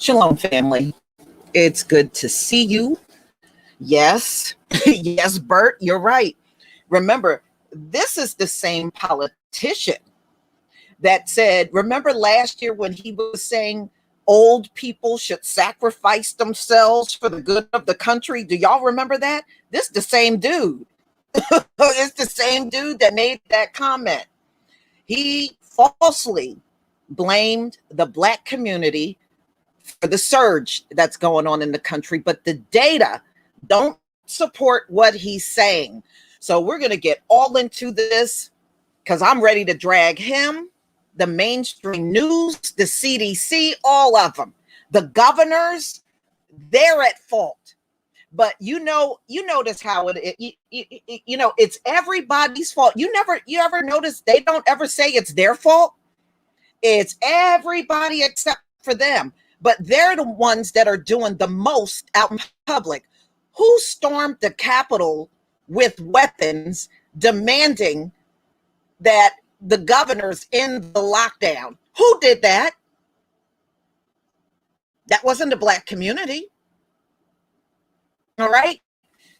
Shalom, family. It's good to see you. Yes, yes, Bert, you're right. Remember, this is the same politician that said, remember last year when he was saying old people should sacrifice themselves for the good of the country? Do y'all remember that? This is the same dude. It's the same dude that made that comment. He falsely blamed the Black community for the surge that's going on in the country, but the data don't support what he's saying. So we're going to get all into this because I'm ready to drag him, the mainstream news, the CDC, all of them. The governors, they're at fault. But you notice how it's everybody's fault. You ever notice they don't ever say it's their fault? It's everybody except for them. But they're the ones that are doing the most out in public. Who stormed the Capitol with weapons demanding that the governors end the lockdown? Who did that? That wasn't the Black community. All right.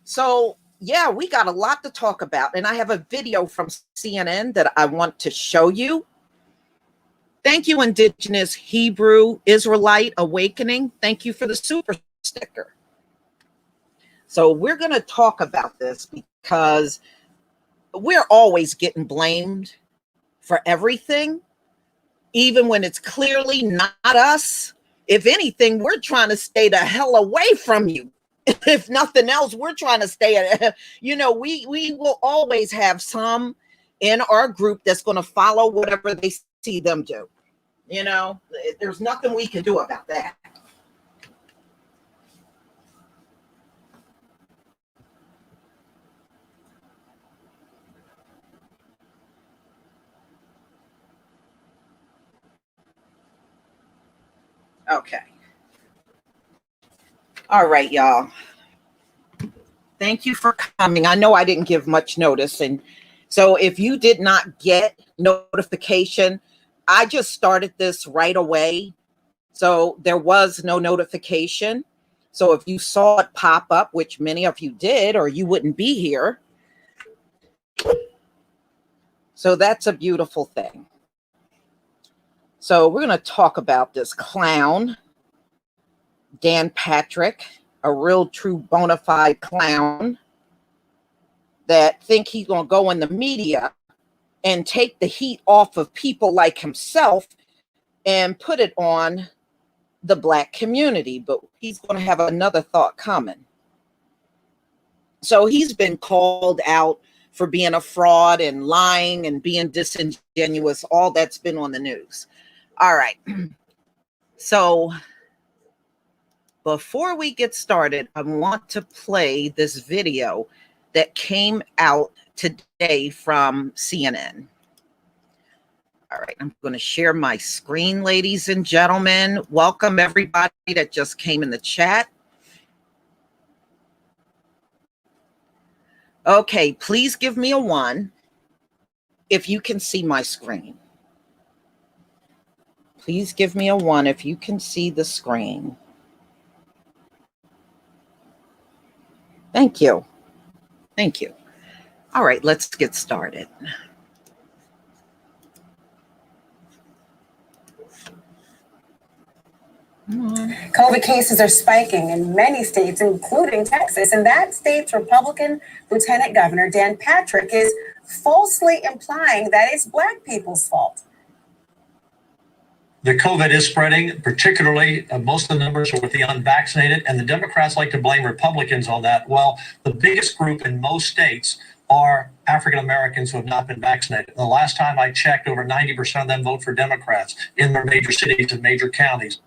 So, yeah, we got a lot to talk about. And I have a video from CNN that I want to show you. Thank you, Indigenous Hebrew Israelite Awakening. Thank you for the super sticker. So we're going to talk about this because we're always getting blamed for everything, even when it's clearly not us. If anything, we're trying to stay the hell away from you. If nothing else, we're trying to stay, we will always have some in our group that's going to follow whatever they see them do. There's nothing we can do about that. Okay. All right, y'all. Thank you for coming. I know I didn't give much notice. And so if you did not get notification, I just started this right away. So there was no notification. So if you saw it pop up, which many of you did, or you wouldn't be here. So that's a beautiful thing. So we're going to talk about this clown, Dan Patrick, a real true bona fide clown that think he's going to go in the media and take the heat off of people like himself and put it on the Black community. But he's going to have another thought coming. So he's been called out for being a fraud and lying and being disingenuous. All that's been on the news. All right. So before we get started, I want to play this video that came out today from CNN. All right, I'm going to share my screen, ladies and gentlemen. Welcome everybody that just came in the chat. Okay, please give me a 1 if you can see my screen. Please give me a 1 if you can see the screen. Thank you. Thank you. All right, let's get started. COVID cases are spiking in many states, including Texas, and that state's Republican Lieutenant Governor Dan Patrick is falsely implying that it's Black people's fault. The COVID is spreading, particularly most of the numbers are with the unvaccinated, and the Democrats like to blame Republicans on that. Well, the biggest group in most states are African Americans who have not been vaccinated. The last time I checked, over 90% of them vote for Democrats in their major cities and major counties.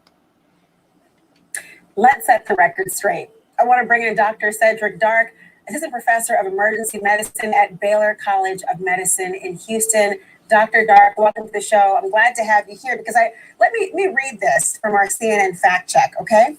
Let's set the record straight. I want to bring in Dr. Cedric Dark, Assistant Professor of Emergency Medicine at Baylor College of Medicine in Houston. Dr. Dark, welcome to the show. I'm glad to have you here because let me read this from our CNN fact check, okay?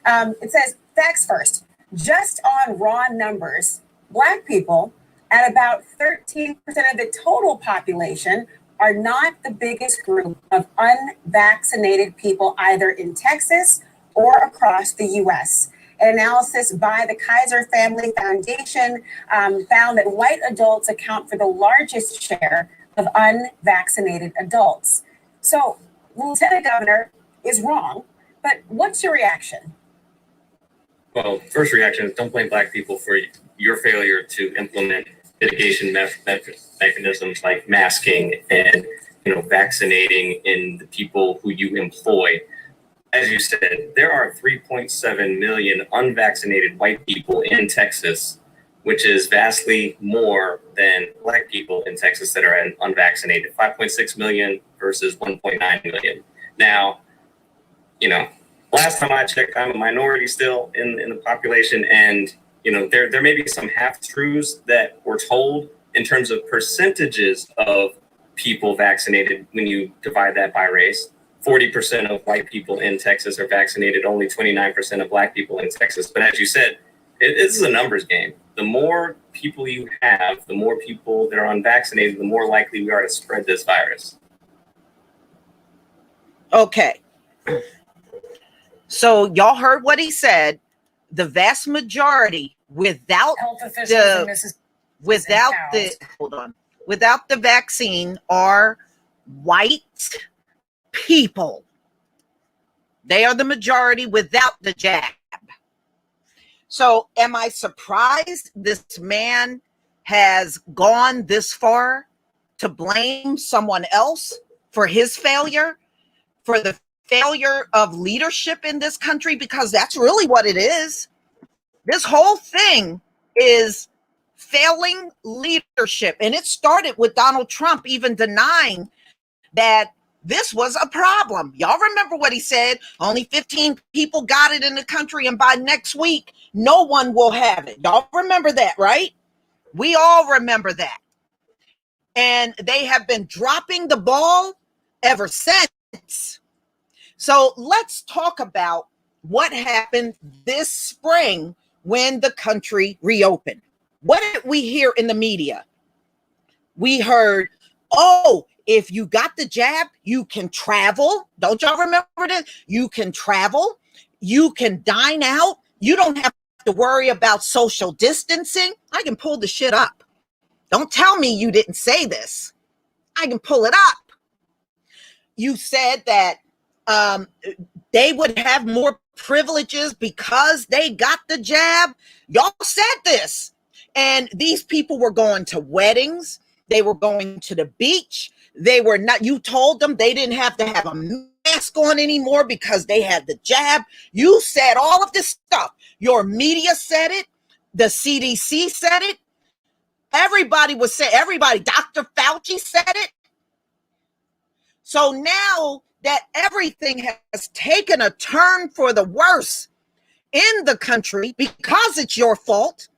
It says, facts first. Just on raw numbers, Black people at about 13% of the total population are not the biggest group of unvaccinated people either in Texas or across the U.S. An analysis by the Kaiser Family Foundation found that white adults account for the largest share of unvaccinated adults. So, Lieutenant Governor is wrong, but what's your reaction? Well, first reaction is don't blame Black people for your failure to implement mitigation mechanisms like masking and vaccinating in the people who you employ. As you said, there are 3.7 million unvaccinated white people in Texas, which is vastly more than Black people in Texas that are unvaccinated. 5.6 million versus 1.9 million. Now, last time I checked, I'm a minority still in the population, and there may be some half-truths that were told in terms of percentages of people vaccinated when you divide that by race. 40% of white people in Texas are vaccinated, only 29% of Black people in Texas. But as you said, this is a numbers game. The more people you have, the more people that are unvaccinated, the more likely we are to spread this virus. Okay. So y'all heard what he said. The vast majority without without the vaccine are white people. They are the majority without the jab. So am I surprised this man has gone this far to blame someone else for his failure, for the failure of leadership in this country? Because that's really what it is. This whole thing is failing leadership. And it started with Donald Trump even denying that this was a problem. Y'all remember what he said? Only 15 people got it in the country, and by next week, no one will have it. Y'all remember that, right? We all remember that. And they have been dropping the ball ever since. So let's talk about what happened this spring when the country reopened. What did we hear in the media? We heard, oh, if you got the jab, you can travel. Don't y'all remember this? You can travel. You can dine out. You don't have to worry about social distancing. I can pull the shit up. Don't tell me you didn't say this. I can pull it up. You said that they would have more privileges because they got the jab. Y'all said this. And these people were going to weddings. They were going to the beach. They were not, you told them they didn't have to have a mask on anymore because they had the jab. You said all of this stuff. Your media said it. The CDC said it. Everybody was saying, Dr. Fauci said it. So now that everything has taken a turn for the worse in the country because it's your fault,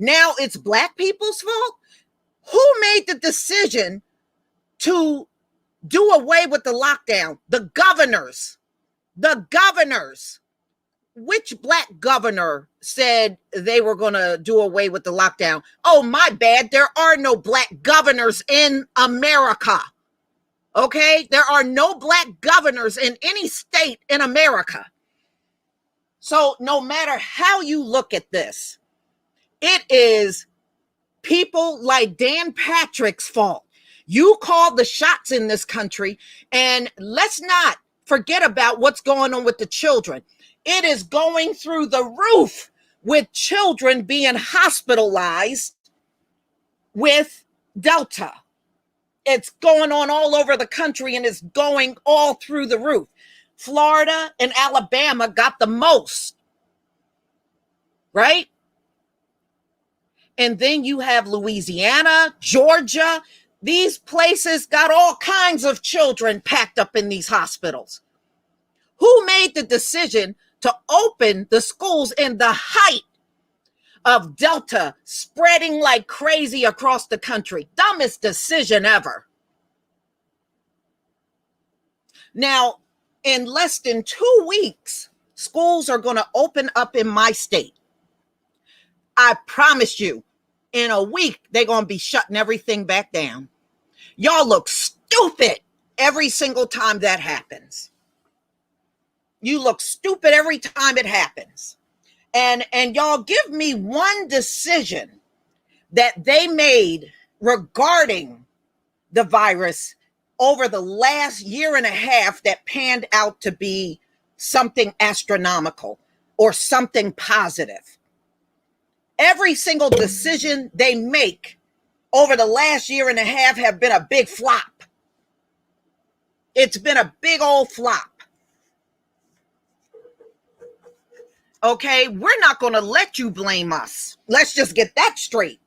now it's Black people's fault. Who made the decision to do away with the lockdown? The governors. Which Black governor said they were going to do away with the lockdown? Oh, my bad. There are no Black governors in America. Okay? There are no Black governors in any state in America. So no matter how you look at this, it is people like Dan Patrick's fault. You called the shots in this country, and let's not forget about what's going on with the children. It is going through the roof with children being hospitalized with Delta. It's going on all over the country, and it's going all through the roof. Florida and Alabama got the most, right? And then you have Louisiana, Georgia. These places got all kinds of children packed up in these hospitals. Who made the decision to open the schools in the height of Delta spreading like crazy across the country? Dumbest decision ever. Now, in less than 2 weeks, schools are going to open up in my state. I promise you, in a week, they're going to be shutting everything back down. Y'all look stupid every single time that happens. You look stupid every time it happens. And y'all give me one decision that they made regarding the virus over the last year and a half that panned out to be something astronomical or something positive. Every single decision they make over the last year and a half have been a big flop. It's been a big old flop. Okay, we're not going to let you blame us. Let's just get that straight.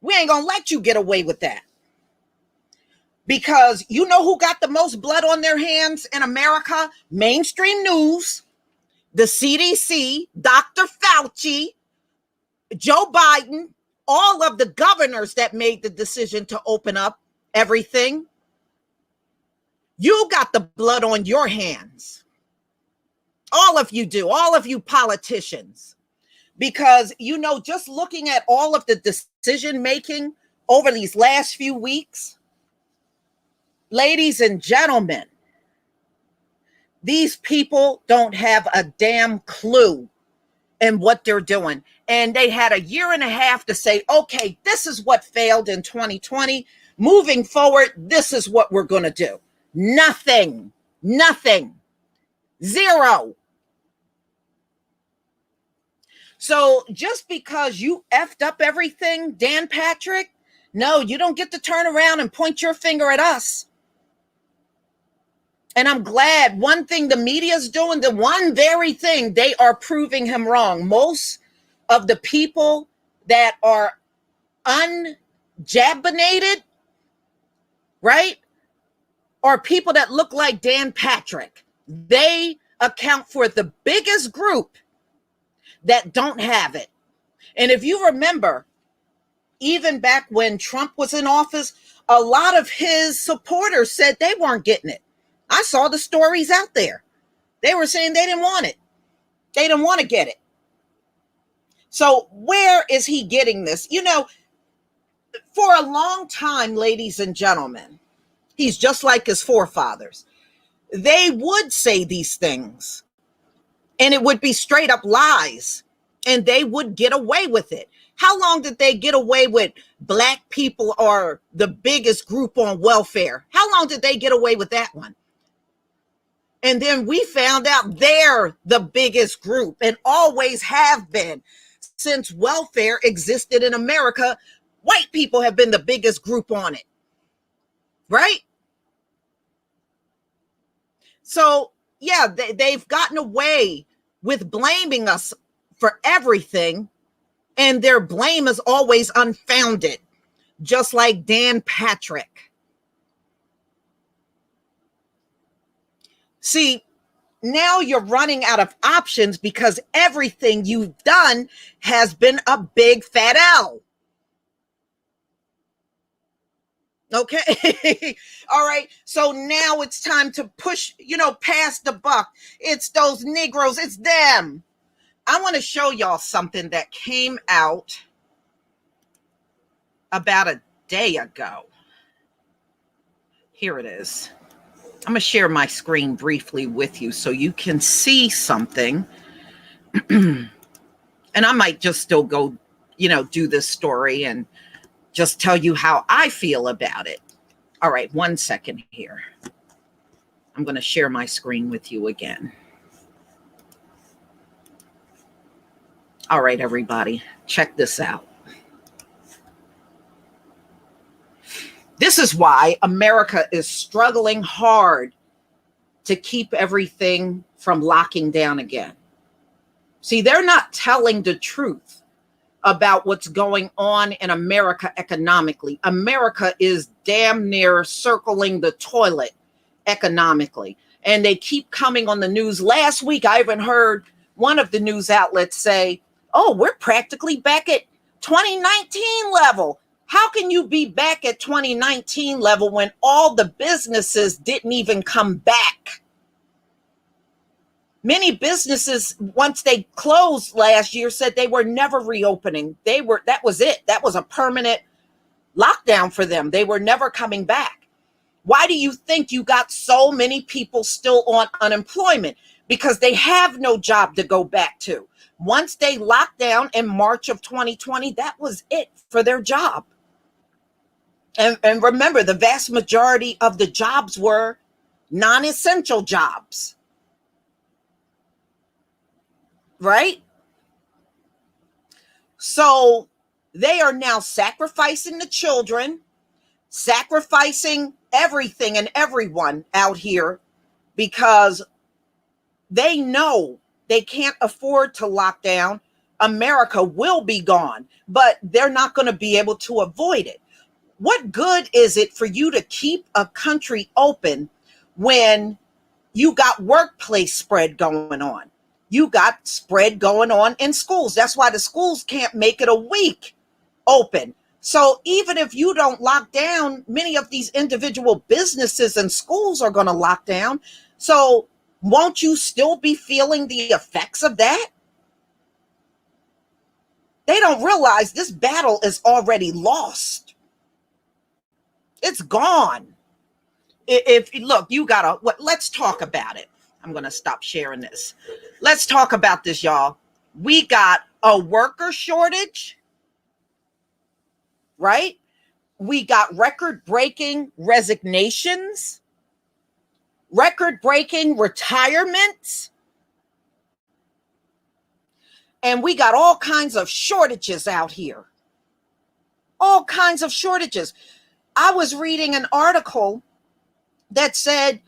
We ain't going to let you get away with that. Because you know who got the most blood on their hands in America? Mainstream news, the CDC, Dr. Fauci, Joe Biden, all of the governors that made the decision to open up everything. You got the blood on your hands. All of you do, all of you politicians. Because, you know, just looking at all of the decision making over these last few weeks, ladies and gentlemen, these people don't have a damn clue in what they're doing. And they had a year and a half to say, okay, this is what failed in 2020. Moving forward, this is what we're going to do. Nothing. Zero. So just because you effed up everything, Dan Patrick, no, you don't get to turn around and point your finger at us. And I'm glad one thing the media is doing, the one very thing, they are proving him wrong. Most of the people that are unjabinated, right, are people that look like Dan Patrick. They account for the biggest group that don't have it. And if you remember, even back when Trump was in office, a lot of his supporters said they weren't getting it. I saw the stories out there. They were saying they didn't want it. They didn't want to get it. So where is he getting this? You know, for a long time, ladies and gentlemen, he's just like his forefathers. They would say these things, and it would be straight up lies, and they would get away with it. How long did they get away with Black people are the biggest group on welfare? How long did they get away with that one? And then we found out they're the biggest group and always have been. Since welfare existed in America, white people have been the biggest group on it, right? So, yeah, they've gotten away with blaming us for everything, and their blame is always unfounded, just like Dan Patrick. See, now you're running out of options because everything you've done has been a big fat L. Okay. All right. So now it's time to push, past the buck. It's those Negroes. It's them. I want to show y'all something that came out about a day ago. Here it is. I'm going to share my screen briefly with you so you can see something. And I might just still go, do this story and just tell you how I feel about it. All right, 1 second here. I'm going to share my screen with you again. All right, everybody, check this out. This is why America is struggling hard to keep everything from locking down again. See, they're not telling the truth about what's going on in America economically. America is damn near circling the toilet economically. And they keep coming on the news. Last week, I even heard one of the news outlets say, oh, we're practically back at 2019 level. How can you be back at 2019 level when all the businesses didn't even come back? Many businesses, once they closed last year, said they were never reopening. That was it. That was a permanent lockdown for them. They were never coming back. Why do you think you got so many people still on unemployment? because they have no job to go back to. Once they locked down in March of 2020, that was it for their job. And remember, the vast majority of the jobs were non-essential jobs, right? So they are now sacrificing the children, sacrificing everything and everyone out here because they know they can't afford to lock down. America will be gone, but they're not going to be able to avoid it. What good is it for you to keep a country open when you got workplace spread going on? You got spread going on in schools. That's why the schools can't make it a week open. So even if you don't lock down, many of these individual businesses and schools are going to lock down. So won't you still be feeling the effects of that? They don't realize this battle is already lost. It's gone. If look, you gotta let's talk about it. I'm gonna stop sharing this. Let's talk about this, y'all. We got a worker shortage, right? We got record-breaking resignations, record-breaking retirements, and we got all kinds of shortages out here. All kinds of shortages. I was reading an article that said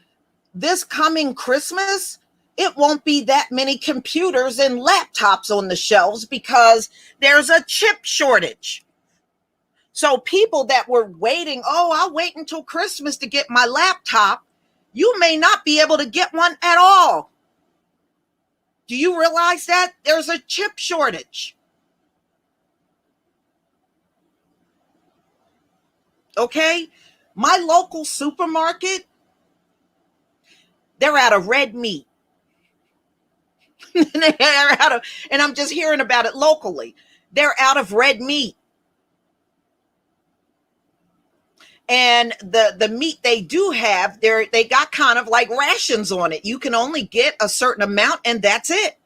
this coming Christmas, it won't be that many computers and laptops on the shelves because there's a chip shortage. So people that were waiting, oh, I'll wait until Christmas to get my laptop, you may not be able to get one at all. Do you realize that? There's a chip shortage. Okay? My local supermarket, they're out of red meat. And I'm just hearing about it locally. They're out of red meat. And the meat they do have, they got kind of like rations on it. You can only get a certain amount and that's it.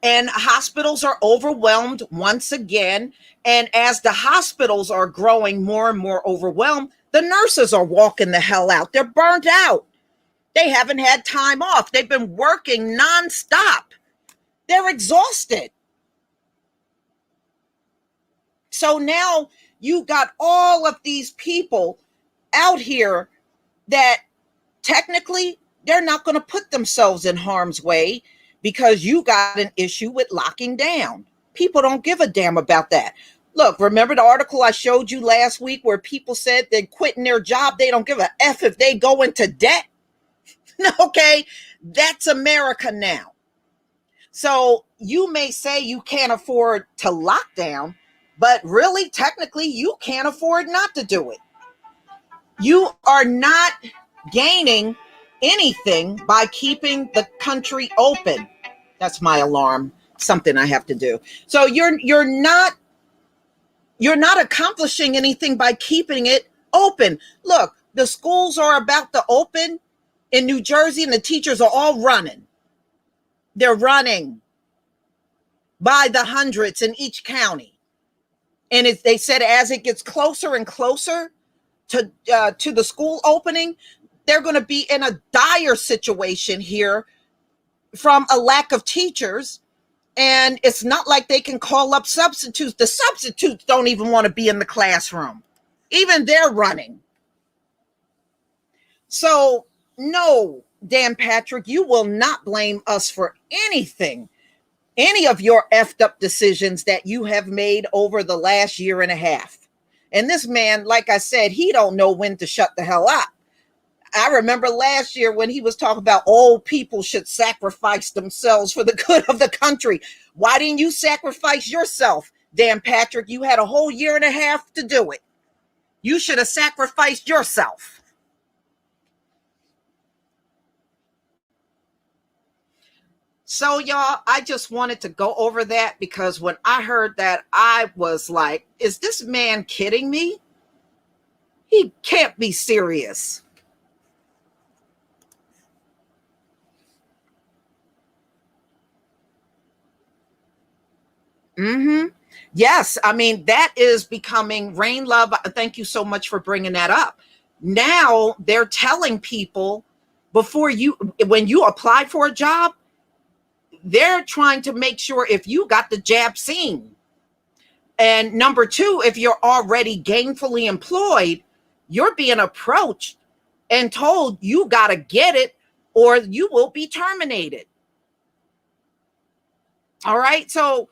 And hospitals are overwhelmed once again. And as the hospitals are growing more and more overwhelmed, the nurses are walking the hell out. They're burnt out. They haven't had time off. They've been working nonstop. They're exhausted. So now you got all of these people out here that technically they're not going to put themselves in harm's way because you got an issue with locking down. People don't give a damn about that. Look, remember the article I showed you last week where people said they're quitting their job? They don't give a F if they go into debt. Okay, that's America now. So you may say you can't afford to lock down, but really, technically, you can't afford not to do it. You are not gaining anything by keeping the country open. That's my alarm, something I have to do. So you're not accomplishing anything by keeping it open. Look, the schools are about to open in New Jersey and the teachers are all running. They're running by the hundreds in each county. And they said as it gets closer and closer to the school opening, they're going to be in a dire situation here from a lack of teachers. And it's not like they can call up substitutes. The substitutes don't even want to be in the classroom. Even they're running. So no, Dan Patrick, you will not blame us for anything, any of your effed up decisions that you have made over the last year and a half. And this man, like I said, he don't know when to shut the hell up. I remember last year when he was talking about old people should sacrifice themselves for the good of the country. Why didn't you sacrifice yourself, Dan Patrick? You had a whole year and a half to do it. You should have sacrificed yourself. So, y'all, I just wanted to go over that because when I heard that, I was like, is this man kidding me? He can't be serious. Mm-hmm. Yes, I mean that is becoming Rain Love. Thank you so much for bringing that up. Now they're telling people before you, when you apply for a job, they're trying to make sure if you got the jab seen. And number two, if you're already gainfully employed, you're being approached and told you got to get it or you will be terminated. All right. So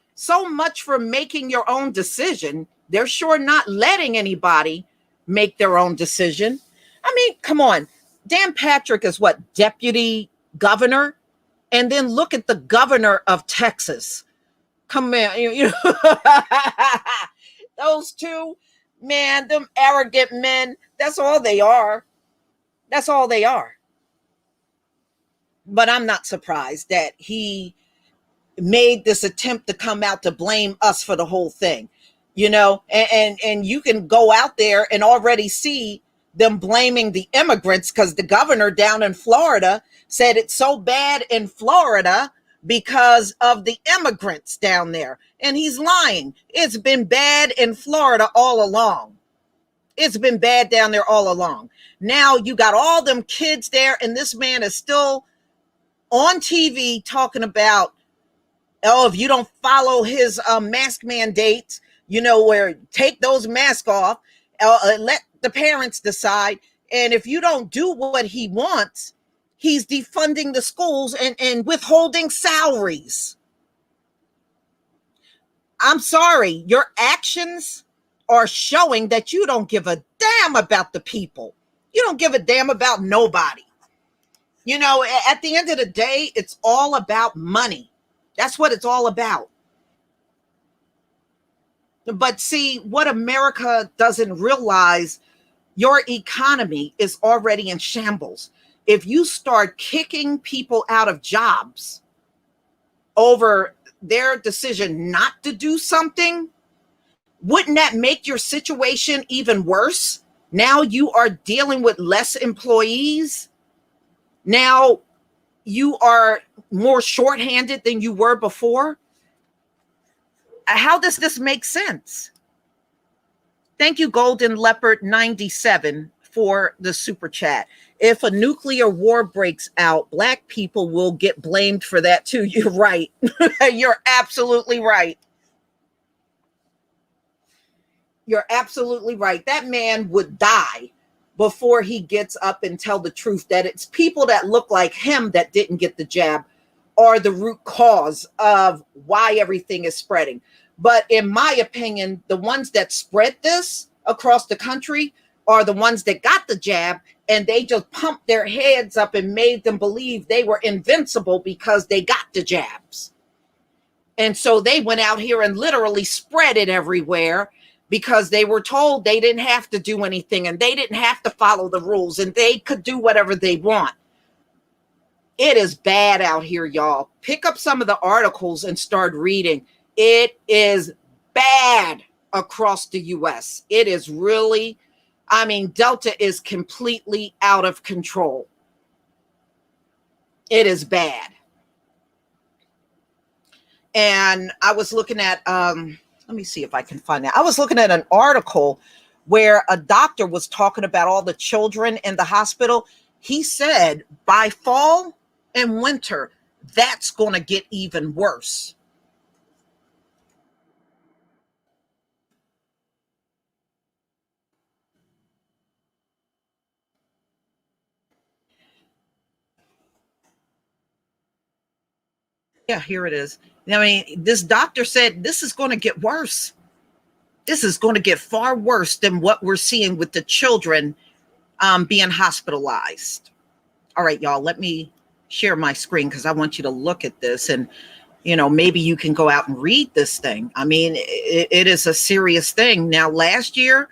much for making your own decision. They're sure not letting anybody make their own decision. I mean, come on. Dan Patrick is what, deputy governor? And then look at the governor of Texas. Come on. Those two, man, them arrogant men, that's all they are. That's all they are. But I'm not surprised that he made this attempt to come out to blame us for the whole thing, and you can go out there and already see them blaming the immigrants because the governor down in Florida said it's so bad in Florida because of the immigrants down there. And he's lying. It's been bad in Florida all along. It's been bad down there all along. Now you got all them kids there, and this man is still on TV talking about, oh, if you don't follow his mask mandates, where take those masks off, let the parents decide. And if you don't do what he wants, he's defunding the schools and withholding salaries. I'm sorry, your actions are showing that you don't give a damn about the people. You don't give a damn about nobody. At the end of the day, it's all about money. That's what it's all about. But see, what America doesn't realize, your economy is already in shambles. If you start kicking people out of jobs over their decision not to do something, wouldn't that make your situation even worse? Now you are dealing with less employees. Now you are more shorthanded than you were before. How does this make sense? Thank you, Golden Leopard 97, for the super chat. If a nuclear war breaks out, Black people will get blamed for that too. You're right. You're absolutely right. You're absolutely right. That man would die before he gets up and tell the truth that it's people that look like him that didn't get the jab are the root cause of why everything is spreading. But in my opinion, the ones that spread this across the country are the ones that got the jab, and they just pumped their heads up and made them believe they were invincible because they got the jabs. And so they went out here and literally spread it everywhere because they were told they didn't have to do anything and they didn't have to follow the rules and they could do whatever they want. It is bad out here, y'all. Pick up some of the articles and start reading. It is bad across the US. It is really, Delta is completely out of control. It is bad. And I was looking at, let me see if I can find that. I was looking at an article where a doctor was talking about all the children in the hospital. He said by fall and winter, that's going to get even worse. Yeah, here it is. This doctor said this is going to get worse. This is going to get far worse than what we're seeing with the children being hospitalized. All right, y'all, let me share my screen because I want you to look at this and, maybe you can go out and read this thing. It is a serious thing. Now, last year,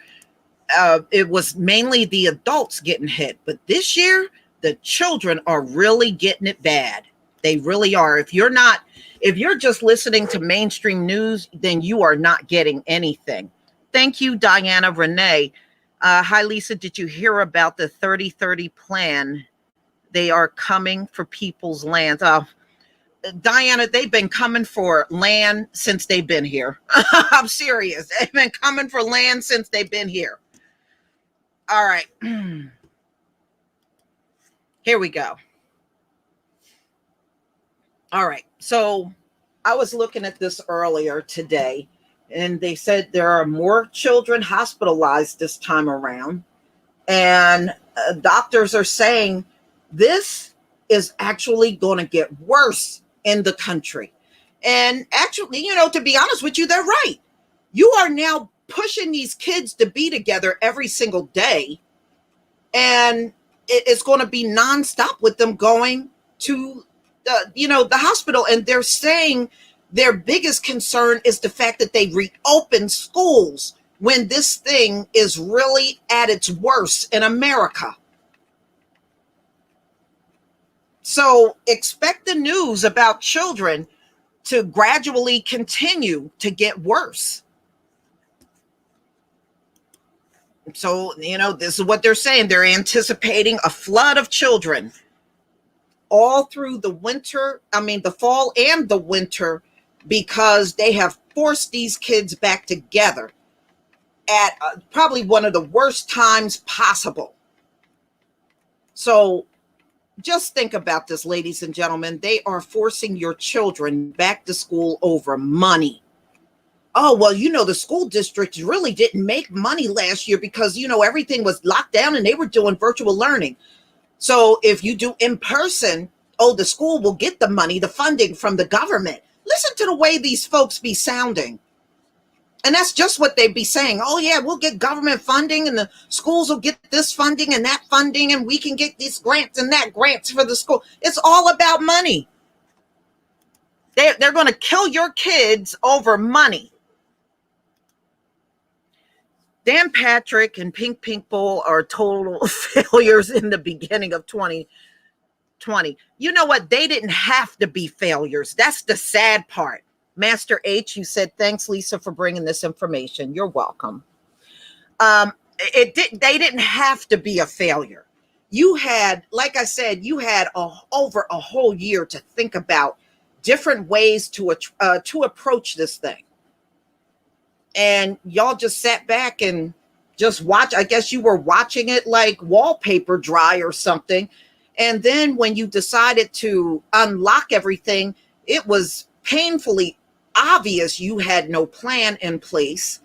it was mainly the adults getting hit, but this year, the children are really getting it bad. They really are. If you're just listening to mainstream news, then you are not getting anything. Thank you, Diana Renee. Hi, Lisa. Did you hear about the 30-30 plan? They are coming for people's lands. Diana, they've been coming for land since they've been here. I'm serious. They've been coming for land since they've been here. All right. Here we go. All right. So I was looking at this earlier today, and they said there are more children hospitalized this time around. And doctors are saying this is actually going to get worse in the country. And actually, to be honest with you, they're right. You are now pushing these kids to be together every single day. And it's going to be nonstop with them going to the hospital. And they're saying their biggest concern is the fact that they reopen schools when this thing is really at its worst in America. So expect the news about children to gradually continue to get worse. So, this is what they're saying. They're anticipating a flood of children all through the fall and the winter, because they have forced these kids back together at probably one of the worst times possible. So just think about this, ladies and gentlemen. They are forcing your children back to school over money. Oh, well, the school districts really didn't make money last year because, everything was locked down and they were doing virtual learning. So if you do in person, the school will get the money, the funding from the government. Listen to the way these folks be sounding. And that's just what they'd be saying. Oh, yeah, we'll get government funding and the schools will get this funding and that funding, and we can get these grants and that grants for the school. It's all about money. They're going to kill your kids over money. Dan Patrick and Pink Bowl are total failures in the beginning of 2020. You know what? They didn't have to be failures. That's the sad part. Master H, you said, thanks, Lisa, for bringing this information. You're welcome. They didn't have to be a failure. You had, like I said, over a whole year to think about different ways to approach this thing. And y'all just sat back and just watch. I guess you were watching it like wallpaper dry or something. And then when you decided to unlock everything, it was painfully obvious you had no plan in place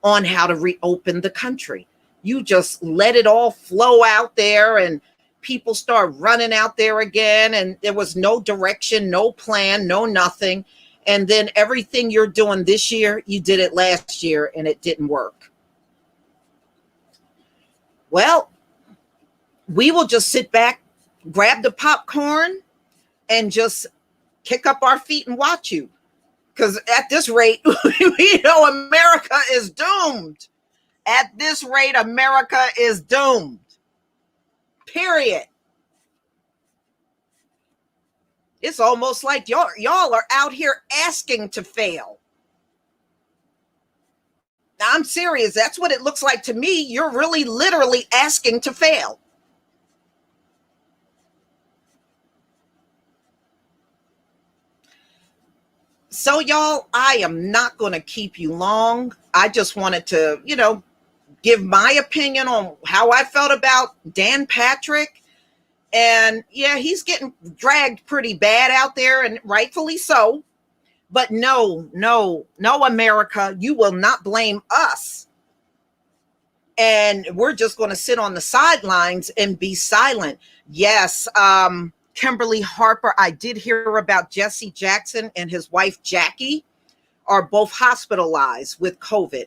on how to reopen the country. You just let it all flow out there, and people start running out there again, and there was no direction, no plan, no nothing. And then everything you're doing this year, you did it last year and it didn't work. Well, we will just sit back, grab the popcorn, and just kick up our feet and watch you. Because at this rate, we know America is doomed. At this rate, America is doomed. Period. It's almost like y'all are out here asking to fail. Now, I'm serious. That's what it looks like to me. You're really literally asking to fail. So, y'all, I am not going to keep you long. I just wanted to, give my opinion on how I felt about Dan Patrick. And yeah, he's getting dragged pretty bad out there, and rightfully so. But no, America, you will not blame us. And we're just going to sit on the sidelines and be silent. Yes, Kimberly Harper, I did hear about Jesse Jackson and his wife, Jackie, are both hospitalized with COVID.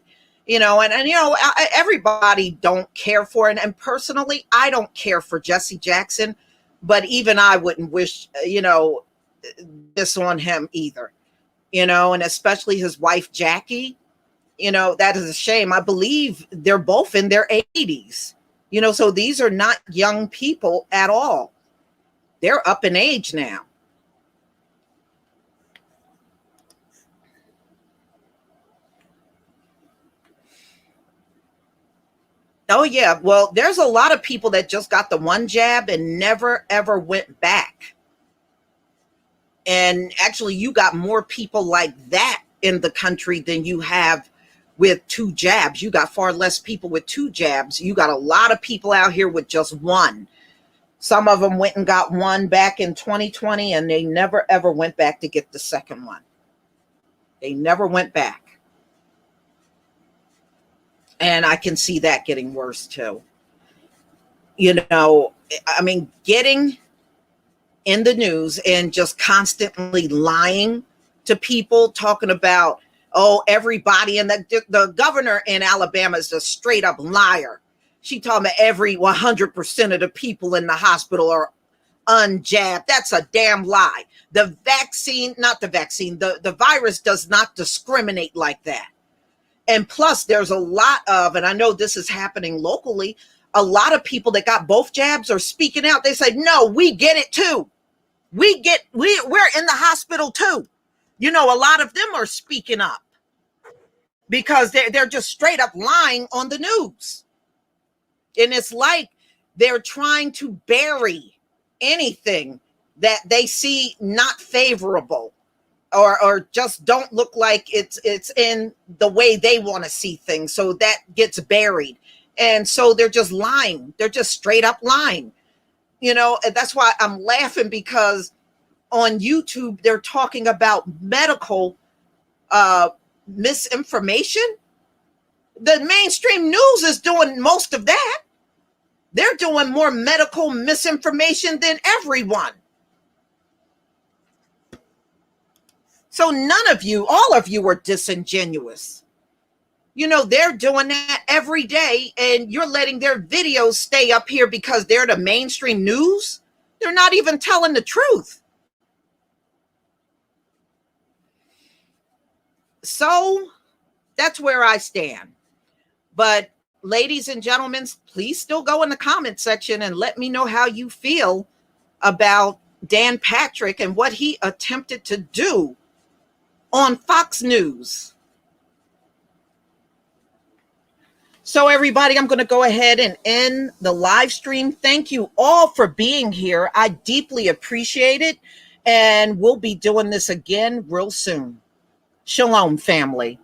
Everybody don't care for it. And personally, I don't care for Jesse Jackson, but even I wouldn't wish, this on him either, and especially his wife, Jackie, that is a shame. I believe they're both in their 80s, so these are not young people at all. They're up in age now. Oh, yeah. Well, there's a lot of people that just got the one jab and never, ever went back. And actually, you got more people like that in the country than you have with 2 jabs. You got far less people with 2 jabs. You got a lot of people out here with just 1. Some of them went and got 1 back in 2020, and they never ever went back to get the second one. They never went back. And I can see that getting worse too. You know, I mean, getting in the news and just constantly lying to people, talking about, oh, everybody, and the governor in Alabama is a straight up liar. She talking about every 100% of the people in the hospital are unjabbed. That's a damn lie. The vaccine, not the vaccine, the virus does not discriminate like that. And plus, there's a lot of, and I know this is happening locally, a lot of people that got both jabs are speaking out. They say, no, we get it too. We're in the hospital too. You know, a lot of them are speaking up because they're just straight up lying on the news. And it's like they're trying to bury anything that they see not favorable or just don't look like it's in the way they want to see things. So that gets buried. And so they're just lying. They're just straight up lying. You know, and that's why I'm laughing, because on YouTube, they're talking about medical misinformation. The mainstream news is doing most of that. They're doing more medical misinformation than everyone. So none of you, all of you are disingenuous. You know, they're doing that every day, and you're letting their videos stay up here because they're the mainstream news. They're not even telling the truth. So that's where I stand. But ladies and gentlemen, please still go in the comment section and let me know how you feel about Dan Patrick and what he attempted to do on Fox News. So everybody, I'm going to go ahead and end the live stream. Thank you all for being here. I deeply appreciate it. And we'll be doing this again real soon. Shalom, family.